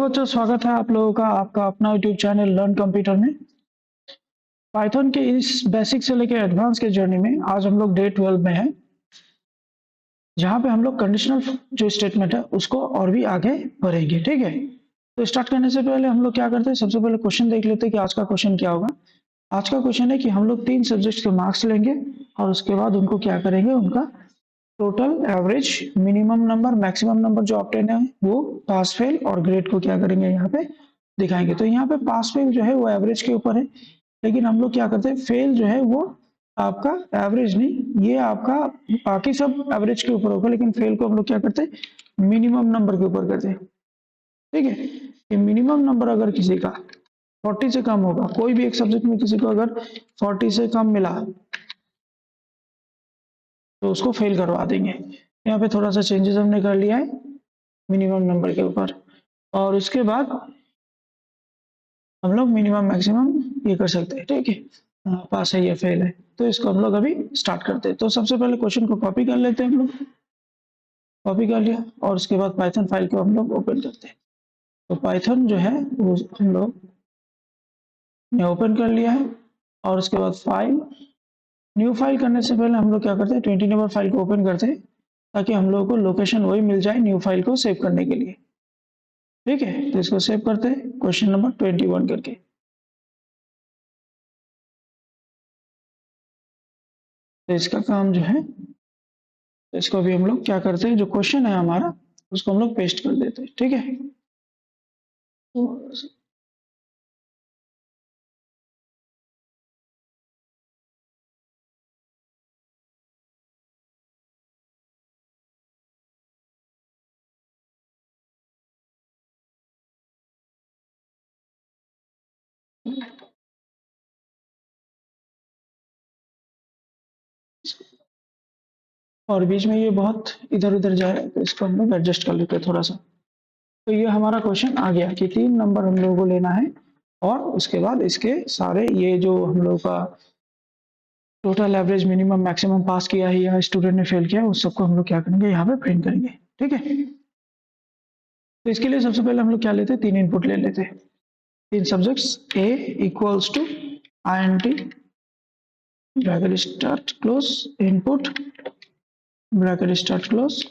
बच्चों, स्वागत है आप लोगों का आपका अपना यूट्यूब चैनल लर्न कंप्यूटर में। पाइथन के इस बेसिक से लेकर एडवांस के जर्नी में आज हम लोग डे 12 में हैं, जहां पे हम लोग कंडीशनल जो स्टेटमेंट है उसको और भी आगे बढ़ेंगे। ठीक है, तो स्टार्ट करने से पहले हम लोग क्या करते हैं, सबसे पहले क्वेश्चन देख लेते हैं कि आज का क्वेश्चन क्या होगा। आज का क्वेश्चन है कि हम लोग 3 सब्जेक्ट के मार्क्स लेंगे और उसके बाद उनको क्या करेंगे, उनका total average, minimum number, maximum number जो ऑब्टेन है वो पास फेल और ग्रेड को क्या करेंगे यहाँ पे दिखाएंगे। तो यहाँ पे पास फेल जो है वो एवरेज के ऊपर है, लेकिन हम लोग क्या करते हैं, फेल जो है वो आपका एवरेज नहीं, ये आपका बाकी सब एवरेज के ऊपर होगा, लेकिन फेल को हम लोग क्या करते हैं, मिनिमम नंबर के ऊपर करते हैं। ठीक है, ये मिनिमम नंबर अगर किसी का 40 से कम होगा, कोई भी एक सब्जेक्ट में किसी को अगर 40 से कम मिला तो उसको फेल करवा देंगे। यहाँ पे थोड़ा सा चेंजेस हमने कर लिया है मिनिमम नंबर के ऊपर, और उसके बाद हम लोग मिनिमम मैक्सिमम ये कर सकते हैं। ठीक है, पास है या फेल है, तो इसको हम लोग अभी स्टार्ट करते हैं। तो सबसे पहले क्वेश्चन को कॉपी कर लेते हैं हम लोग। कॉपी कर लिया और उसके बाद पाइथन फाइल को हम लोग ओपन करते हैं। तो पाइथन जो है वो हम लोग ने ओपन कर लिया है, और उसके बाद फाइल, न्यू फाइल करने से पहले हम लोग क्या करते हैं, 20 नंबर फाइल को ओपन करते हैं, ताकि हम लोगों को लोकेशन वही मिल जाए न्यू फाइल को सेव करने के लिए। ठीक है, तो इसको सेव करते हैं क्वेश्चन नंबर 21 करके। तो इसका काम जो है, तो इसको अभी हम लोग क्या करते हैं, जो क्वेश्चन है हमारा उसको हम लोग पेस्ट कर देते हैं। ठीक है, तो और बीच में ये बहुत इधर उधर जा रहा है, तो इसको हम लोग एडजस्ट कर लेते हैं थोड़ा सा। तो ये हमारा क्वेश्चन आ गया कि 3 नंबर हम लोगों को लेना है, और उसके बाद इसके सारे ये जो हम लोग का total average, minimum, maximum pass किया है या स्टूडेंट ने फेल किया, उस सबको हम लोग क्या करेंगे, यहाँ पे प्रिंट करेंगे। ठीक है, तो इसके लिए सबसे पहले हम लोग क्या लेते हैं, 3 इनपुट ले लेते हैं। 3 subjects, A equals to INT bracket start close, input bracket start close,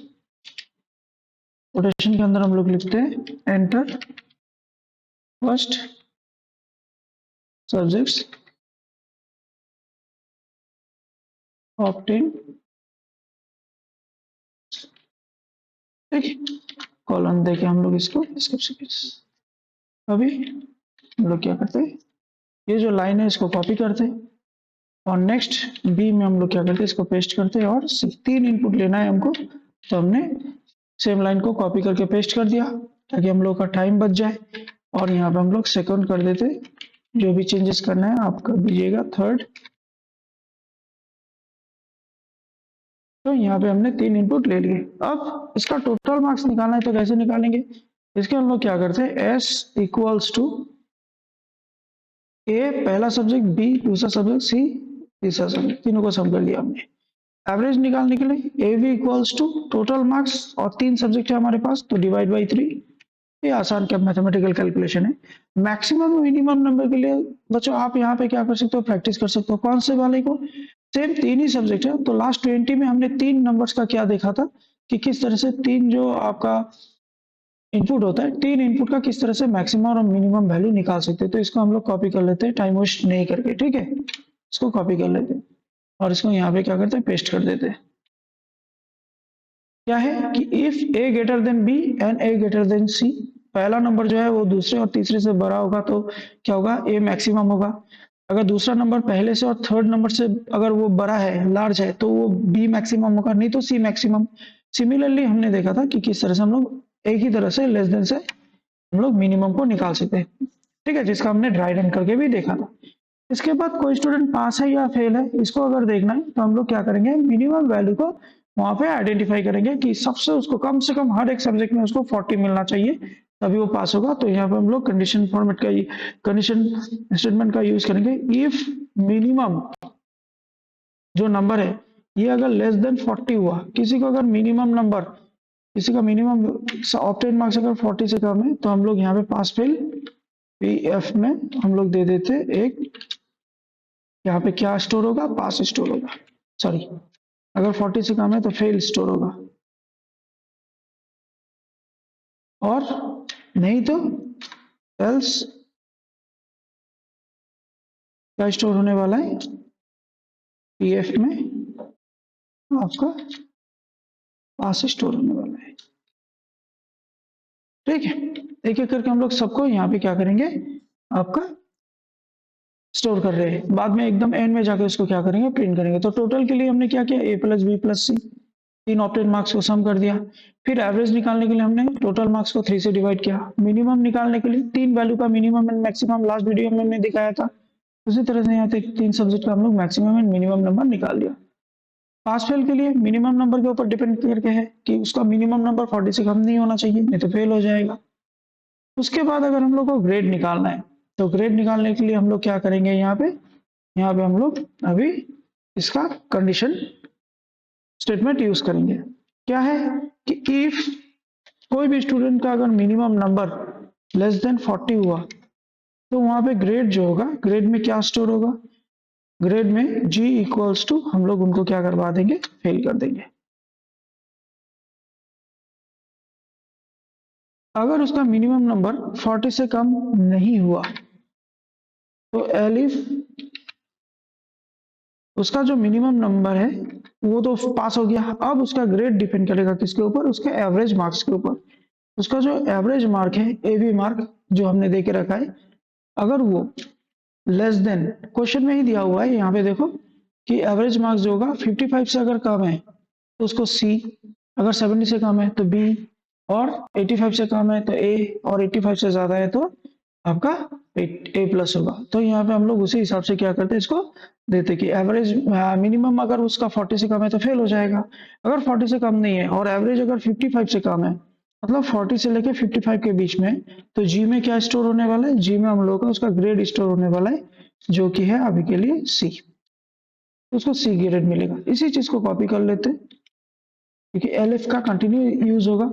quotation के अंदर हम लोग लिखते हैं एंटर फर्स्ट सब्जेक्ट्स ऑब्टेन। ठीक है, कॉलन देके हम लोग इसको अभी हम लोग क्या करते हैं, ये जो लाइन है इसको कॉपी करते हैं, और नेक्स्ट बी में हम लोग क्या करते हैं, इसको पेस्ट करते हैं, और 3 इनपुट लेना है हमको, तो हमने सेम लाइन को कॉपी करके पेस्ट कर दिया ताकि हम लोग का टाइम बच जाए। और यहाँ पे हम लोग सेकंड कर देते, जो भी चेंजेस करना है आप कर दीजिएगा, थर्ड। तो यहाँ पे हमने 3 इनपुट ले लिए। अब इसका टोटल मार्क्स निकालना है, तो कैसे निकालेंगे, इसके हम लोग क्या करते हैं, एस इक्वल्स टू ए पहला सब्जेक्ट, बी दूसरा सब्जेक्ट, सी तीसरा सब्जेक्ट, तीनों को सम कर लिया हमने। एवरेज निकालने के लिए A V equals to total marks, और 3 सब्जेक्ट है हमारे पास, तो डिवाइड बाई 3। ये आसान क्या मैथमेटिकल कैलकुलेशन है। मैक्सिमम मिनिमम नंबर के लिए बच्चों आप यहाँ पे क्या कर सकते हो, प्रैक्टिस कर सकते हो। कौन से वाले को, सेम 3 ही सब्जेक्ट है, तो लास्ट 20 में हमने 3 नंबर्स का क्या देखा था कि किस तरह से 3 जो आपका इनपुट होता है, 3 इनपुट का किस तरह से मैक्सिमम और मिनिमम वैल्यू निकाल सकते हैं। तो इसको हम लोग कॉपी कर लेते हैं टाइम वेस्ट नहीं करके। ठीक है, इसको कॉपी कर लेते हैं और इसको यहाँ पे क्या करते हैं, पेस्ट कर देते हैं। क्या है कि if A greater than B and A greater than C, पहला नंबर जो है वो दूसरे और तीसरे से बड़ा होगा तो क्या होगा, ए मैक्सिमम होगा। अगर दूसरा नंबर पहले से और थर्ड नंबर से अगर वो बड़ा है, लार्ज है, तो वो बी मैक्सिमम होगा, नहीं तो सी मैक्सिमम। सिमिलरली हमने देखा था कि किस तरह से हम लोग एक ही तरह से लेस देन से हम लोग मिनिमम को निकाल सकते हैं। ठीक है, जिसका हमने ड्राई रन करके भी देखा था। इसके बाद कोई स्टूडेंट पास है या फेल है, इसको अगर देखना है तो हम लोग क्या करेंगे, मिनिमम वैल्यू को वहां पे आइडेंटिफाई करेंगे कि सबसे उसको कम से कम हर एक सब्जेक्ट में उसको 40 मिलना चाहिए, तभी वो पास होगा। तो यहाँ पे हम लोग कंडीशन फॉर्मेट का, कंडीशन स्टेटमेंट का यूज करेंगे। इफ मिनिमम जो नंबर है ये अगर लेस देन 40 हुआ, किसी को अगर मिनिमम नंबर किसी का मिनिमम ऑब्टेन मार्क्स अगर 40 से कम है तो हम लोग यहाँ पे पास फेल पीएफ में हम लोग दे देते एक, यहाँ पे क्या स्टोर होगा, पास स्टोर होगा, सॉरी अगर 40 से कम है तो फेल स्टोर होगा, और नहीं तो एल्स क्या स्टोर होने वाला है, पीएफ में आपका पास स्टोर होने वाला है। ठीक है, एक एक करके हम लोग सबको यहाँ पे क्या करेंगे, आपका स्टोर कर रहे हैं, बाद में एकदम एंड में जाकर इसको क्या करेंगे, प्रिंट करेंगे। तो टोटल के लिए हमने क्या किया, ए प्लस बी प्लस सी, तीन ऑप्टेन मार्क्स को सम कर दिया। फिर एवरेज निकालने के लिए हमने टोटल मार्क्स को 3 से डिवाइड किया। मिनिमम निकालने के लिए तीन वैल्यू का minimum and maximum last video में हमने दिखाया था, उसी तरह से यहाँ पे तीन सब्जेक्ट का हम लोग मैक्सिमम एंड मिनिमम नंबर निकाल लिया। पास फेल के लिए मिनिमम नंबर के ऊपर डिपेंड करके है कि उसका मिनिमम नंबर 40 से कम नहीं होना चाहिए, नहीं तो फेल हो जाएगा। उसके बाद अगर हम लोग को ग्रेड निकालना है तो ग्रेड निकालने के लिए हम लोग क्या करेंगे, यहाँ पे हम लोग अभी इसका कंडीशन स्टेटमेंट यूज करेंगे। क्या है कि इफ कोई भी स्टूडेंट का अगर मिनिमम नंबर लेस देन 40 हुआ तो वहां पे ग्रेड जो होगा, ग्रेड में क्या स्टोर होगा, ग्रेड में g इक्वल्स टू हम लोग उनको क्या करवा देंगे, फेल कर देंगे। अगर उसका मिनिमम नंबर 40 से कम नहीं हुआ तो एलिफ उसका जो मिनिमम नंबर है वो तो पास हो गया। अब उसका ग्रेड डिपेंड करेगा किसके ऊपर, उसके एवरेज मार्क्स के ऊपर। उसका जो एवरेज मार्क है, एवी मार्क जो हमने दे के रखा है, अगर वो लेस देन, क्वेश्चन में ही दिया हुआ है यहाँ पे देखो कि एवरेज मार्क्स जो होगा 55 से अगर कम है तो उसको सी, अगर 70 से कम है तो बी, और 85 से कम है तो ए, और 85 से ज्यादा है तो आपका ए प्लस होगा। तो यहाँ पे हम लोग उसी हिसाब से क्या करते हैं, इसको देते कि एवरेज मिनिमम अगर उसका 40 से कम है तो फेल हो जाएगा, अगर 40 से कम नहीं है और एवरेज अगर 55 से कम है, मतलब 40 से लेके 55 के बीच में, तो जी में क्या स्टोर होने वाला है, जी में हम लोग का उसका ग्रेड स्टोर होने वाला है, जो कि है अभी के लिए सी, उसको सी ग्रेड मिलेगा। इसी चीज को कॉपी कर लेते क्योंकि एलएफ का कंटिन्यू यूज होगा।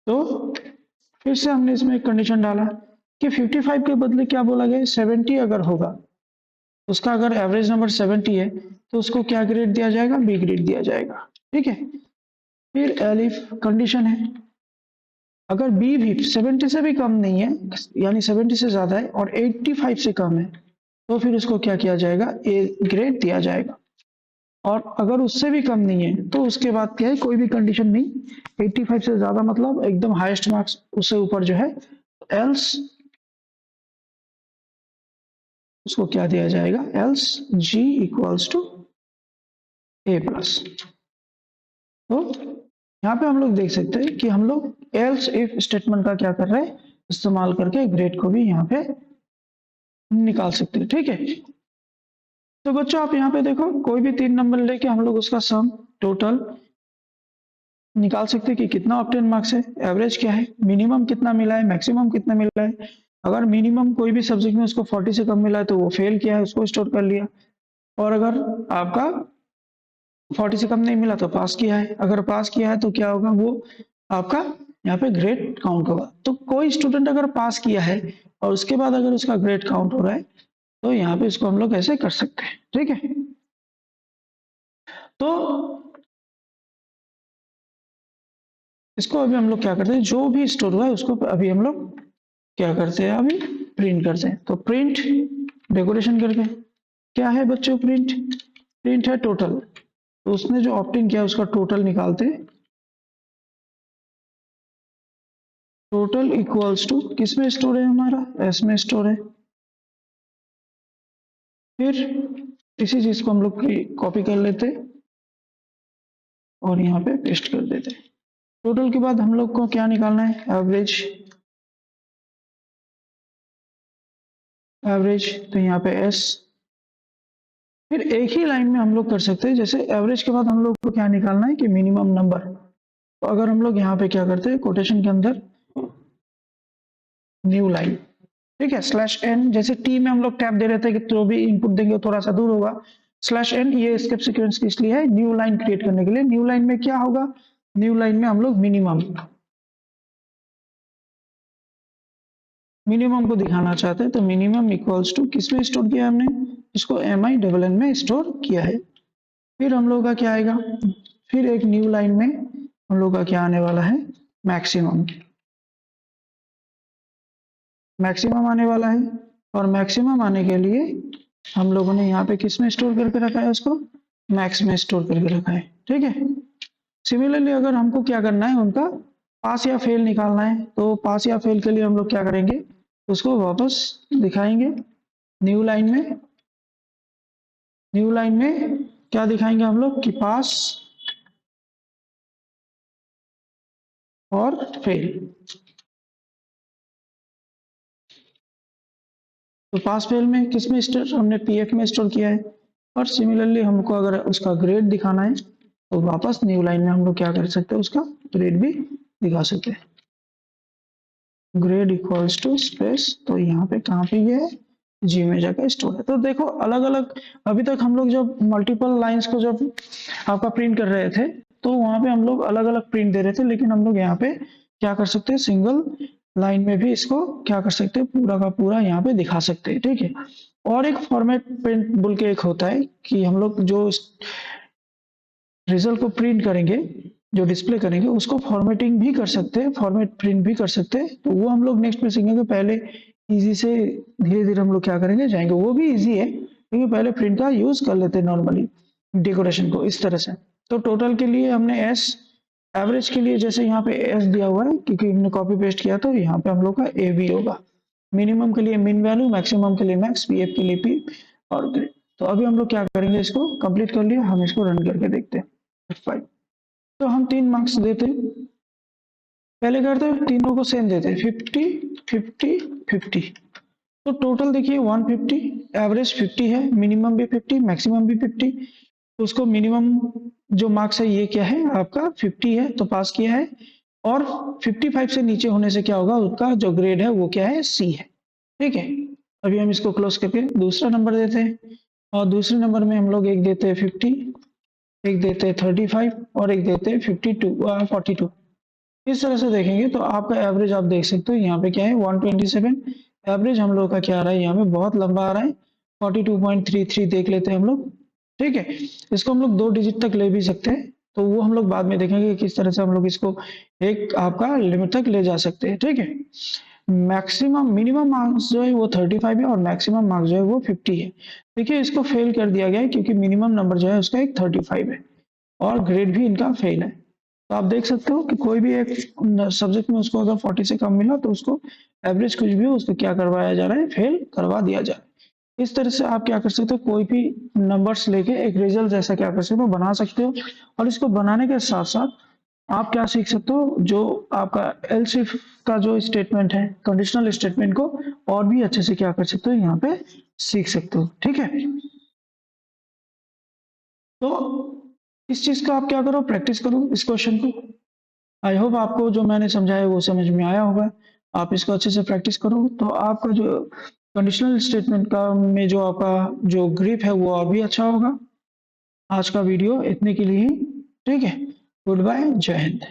तो फिर से हमने इसमें एक कंडीशन डाला कि 55 के बदले क्या बोला गया, 70 अगर होगा, उसका अगर एवरेज नंबर 70 है तो उसको क्या ग्रेड दिया जाएगा, बी ग्रेड दिया जाएगा। ठीक है, फिर एलिफ कंडीशन है, अगर बी भी 70 से भी कम नहीं है, यानी 70 से ज्यादा है और 85 से कम है, तो फिर उसको क्या किया जाएगा, ए ग्रेड दिया जाएगा। और अगर उससे भी कम नहीं है तो उसके बाद क्या है, कोई भी कंडीशन नहीं, 85 से ज्यादा मतलब एकदम हाईएस्ट मार्क्स, उससे ऊपर जो है एल्स उसको क्या दिया जाएगा, else G equals to A plus. तो यहाँ पे हम लोग देख सकते हैं कि हम लोग एल्स इफ स्टेटमेंट का क्या कर रहे हैं, इस्तेमाल करके ग्रेड को भी यहाँ पे निकाल सकते हैं। ठीक है, तो बच्चों आप यहाँ पे देखो कोई भी तीन नंबर लेके हम लोग उसका सम टोटल निकाल सकते हैं कि कितना ऑब्टेन मार्क्स है, एवरेज क्या है, मिनिमम कितना मिला है, मैक्सिमम कितना मिला है। अगर मिनिमम कोई भी सब्जेक्ट में उसको 40 से कम मिला है तो वो फेल किया है, उसको स्टोर कर लिया, और अगर आपका 40 से कम नहीं मिला तो पास किया है, अगर पास किया है तो क्या होगा, वो आपका यहाँ पे ग्रेड काउंट होगा। तो कोई स्टूडेंट अगर पास किया है और उसके बाद अगर उसका ग्रेड काउंट हो रहा है तो यहाँ पे इसको हम लोग ऐसे कर सकते हैं। ठीक है, तो इसको अभी हम लोग क्या करते हैं, जो भी स्टोर हुआ है उसको अभी हम लोग क्या करते हैं, अभी प्रिंट करते हैं। तो प्रिंट डेकोरेशन करके क्या है बच्चों, प्रिंट, प्रिंट है टोटल, तो उसने जो ऑप्टिंग किया उसका टोटल निकालते हैं, टोटल इक्वल्स टू किस में स्टोर है, हमारा एस में स्टोर है। फिर इसी चीज को हम लोग कॉपी कर लेते और यहाँ पे पेस्ट कर देते। टोटल के बाद हम लोग को क्या निकालना है, एवरेज, एवरेज तो यहाँ पे एस। फिर एक ही लाइन में हम लोग कर सकते हैं, जैसे एवरेज के बाद हम लोग को क्या निकालना है कि मिनिमम नंबर। तो अगर हम लोग यहाँ पे क्या करते हैं, कोटेशन के अंदर न्यू लाइन, ठीक है, स्लैश एन, जैसे टी में हम लोग टैब दे रहे थे कि जो भी इनपुट देंगे थोड़ा सा दूर होगा, स्लैश एन ये स्केप सीक्वेंस इसलिए है न्यू लाइन क्रिएट करने के लिए। न्यू लाइन में क्या होगा, न्यू लाइन में हम लोग मिनिमम को दिखाना चाहते हैं, तो मिनिमम इक्वल्स टू किस में स्टोर किया हमने, इसको MINN में स्टोर किया है। फिर हम लोग का क्या आएगा, फिर एक न्यू लाइन में हम लोग का क्या आने वाला है, मैक्सिमम आने वाला है। और मैक्सिमम आने के लिए हम लोगों ने यहाँ पे किस में स्टोर करके रखा है, उसको मैक्स में स्टोर करके रखा है। ठीक है, सिमिलरली अगर हमको क्या करना है, उनका पास या फेल निकालना है, तो पास या फेल के लिए हम लोग क्या करेंगे, उसको वापस दिखाएंगे न्यू लाइन में क्या दिखाएंगे हम लोग कि पास और फेल। तो पास फेल में किस में स्टोर, हमने PF में स्टोर किया है। और सिमिलरली हमको अगर उसका ग्रेड दिखाना है, तो वापस न्यू लाइन में हम लोग क्या कर सकते हैं, उसका ग्रेड भी दिखा सकते हैं। ग्रेड इक्वल्स टू स्पेस, तो यहाँ पे कहाँ पे ये है, G में जाकर स्टोर है। तो देखो अलग अलग, अभी तक हम लोग जब मल्टीपल लाइंस को जब आपका प्रिंट कर रहे थे, तो वहां पे हम लोग अलग अलग प्रिंट दे रहे थे, लेकिन हम लोग यहाँ पे क्या कर सकते हैं, सिंगल लाइन में भी इसको क्या कर सकते हैं, पूरा का पूरा यहाँ पे दिखा सकते हैं। ठीक है, और एक फॉर्मेट प्रिंट बोल के एक होता है कि हम लोग जो रिजल्ट को प्रिंट करेंगे, जो डिस्प्ले करेंगे, उसको फॉर्मेटिंग भी कर सकते हैं, फॉर्मेट प्रिंट भी कर सकते हैं। तो वो हम लोग नेक्स्ट में सीखेंगे। पहले इजी से धीरे धीरे हम लोग क्या करेंगे, जाएंगे। वो भी इजी है, क्योंकि पहले प्रिंट का यूज कर लेते हैं नॉर्मली डेकोरेशन को इस तरह से। तो टोटल के लिए हमने S, एवरेज के लिए जैसे यहाँ पे S दिया हुआ है, क्योंकि हमने कॉपी पेस्ट किया, तो यहाँ पे हम लोग का A भी होगा। मिनिमम के लिए मिन वैल्यू, मैक्सिमम के लिए मैक्स, PF के लिए P और ग्रेड। तो अभी हम लोग क्या करेंगे, इसको कंप्लीट कर लिया, हम इसको रन करके देखते हैं। F5 तो हम 3 मार्क्स देते हैं। पहले करते हैं तीनों को सेम देते हैं, 50 50 50। तो टोटल देखिए 150, एवरेज 50 है, मिनिमम भी 50, मैक्सिमम भी 50। तो उसको मिनिमम जो मार्क्स है ये क्या है आपका 50 है, तो पास किया है। और 55 से नीचे होने से क्या होगा, उसका जो ग्रेड है वो क्या है, C है। ठीक है, अभी हम इसको क्लोज करके दूसरा नंबर देते हैं। और दूसरे नंबर में हम लोग एक देते हैं 50, एक देते हैं 35 और एक देते हैं 42। इस तरह से देखेंगे तो आपका एवरेज आप देख सकते हो यहाँ पे क्या है 127। एवरेज हम लोग का क्या आ रहा है, यहाँ पे बहुत लंबा आ रहा है, 42.33 देख लेते हैं हम लोग। ठीक है, इसको हम लोग 2 डिजिट तक ले भी सकते हैं, तो वो हम लोग बाद में देखेंगे कि किस तरह से हम लोग इसको एक आपका लिमिट तक ले जा सकते हैं। ठीक है, मैक्सिमम मिनिमम मार्क्स जो है वो 35 है और मैक्सिमम मार्क्स जो है वो 50 है। देखिए इसको फेल कर दिया गया है, क्योंकि मिनिमम नंबर जो है उसका एक 35 है और ग्रेड भी इनका फेल है। तो आप देख सकते हो कि कोई भी एक सब्जेक्ट में उसको अगर 40 से कम मिला, तो उसको एवरेज कुछ भी हो, उसको क्या करवाया जा रहा है, फेल करवा दिया जा रहा है। इस तरह से आप क्या कर सकते हो, कोई भी नंबर्स लेके एक रिजल्ट जैसा क्या कर सकते हो, बना सकते हो। और इसको बनाने के साथ साथ आप क्या सीख सकते हो, जो आपका एल्स इफ का जो स्टेटमेंट है, कंडीशनल स्टेटमेंट को और भी अच्छे से क्या कर सकते हो, यहाँ पे सीख सकते हो। ठीक है, तो इस चीज का आप क्या करो, प्रैक्टिस करो इस क्वेश्चन को। आई होप आपको जो मैंने समझाया वो समझ में आया होगा। आप इसको अच्छे से प्रैक्टिस करो, तो आपका जो कंडीशनल स्टेटमेंट का में जो आपका जो ग्रिप है वो और भी अच्छा होगा। आज का वीडियो इतने के लिए ही। ठीक है, गुड बाय, जय हिंद।